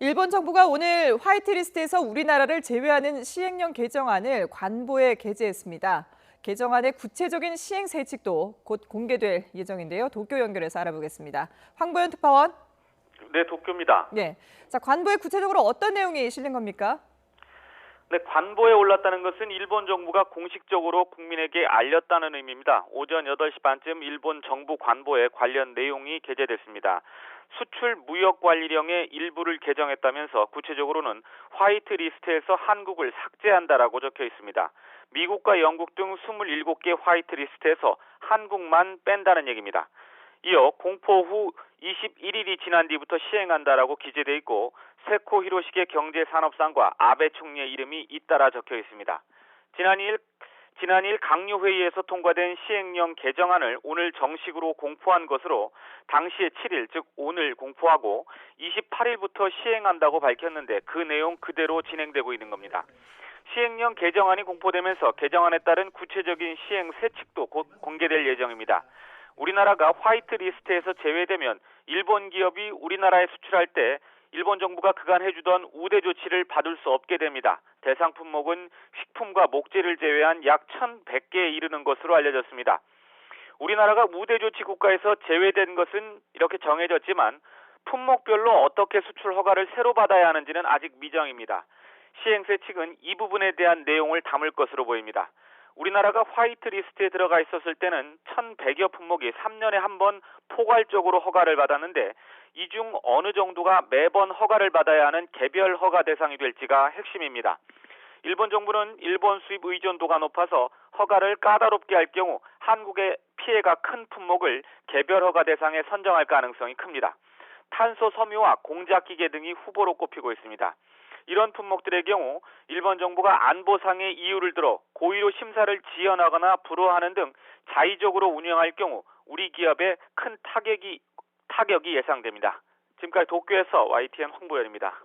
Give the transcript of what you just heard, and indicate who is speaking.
Speaker 1: 일본 정부가 오늘 화이트리스트에서 우리나라를 제외하는 시행령 개정안을 관보에 게재했습니다. 개정안의 구체적인 시행 세칙도 곧 공개될 예정인데요. 도쿄 연결해서 알아보겠습니다. 황보연 특파원.
Speaker 2: 네, 도쿄입니다.
Speaker 1: 네. 자, 관보에 구체적으로 어떤 내용이 실린 겁니까?
Speaker 2: 네, 관보에 올랐다는 것은 일본 정부가 공식적으로 국민에게 알렸다는 의미입니다. 오전 8시 반쯤 일본 정부 관보에 관련 내용이 게재됐습니다. 수출 무역관리령의 일부를 개정했다면서 구체적으로는 화이트리스트에서 한국을 삭제한다라고 적혀 있습니다. 미국과 영국 등 27개 화이트리스트에서 한국만 뺀다는 얘기입니다. 이어 공포 후 21일이 지난 뒤부터 시행한다라고 기재돼 있고 세코 히로시게 경제산업상과 아베 총리의 이름이 잇따라 적혀 있습니다. 지난일 강요회의에서 통과된 시행령 개정안을 오늘 정식으로 공포한 것으로 당시에 7일, 즉 오늘 공포하고 28일부터 시행한다고 밝혔는데 그 내용 그대로 진행되고 있는 겁니다. 시행령 개정안이 공포되면서 개정안에 따른 구체적인 시행 세칙도 곧 공개될 예정입니다. 우리나라가 화이트리스트에서 제외되면 일본 기업이 우리나라에 수출할 때 일본 정부가 그간 해주던 우대 조치를 받을 수 없게 됩니다. 대상 품목은 식품과 목재를 제외한 약 1,100개에 이르는 것으로 알려졌습니다. 우리나라가 우대 조치 국가에서 제외된 것은 이렇게 정해졌지만 품목별로 어떻게 수출 허가를 새로 받아야 하는지는 아직 미정입니다. 시행세 측은 이 부분에 대한 내용을 담을 것으로 보입니다. 우리나라가 화이트리스트에 들어가 있었을 때는 1,100여 품목이 3년에 한 번 포괄적으로 허가를 받았는데 이 중 어느 정도가 매번 허가를 받아야 하는 개별 허가 대상이 될지가 핵심입니다. 일본 정부는 일본 수입 의존도가 높아서 허가를 까다롭게 할 경우 한국의 피해가 큰 품목을 개별 허가 대상에 선정할 가능성이 큽니다. 탄소 섬유와 공작기계 등이 후보로 꼽히고 있습니다. 이런 품목들의 경우 일본 정부가 안보상의 이유를 들어 고의로 심사를 지연하거나 불허하는 등 자의적으로 운영할 경우 우리 기업에 큰 타격이 예상됩니다. 지금까지 도쿄에서 YTN 황보연입니다.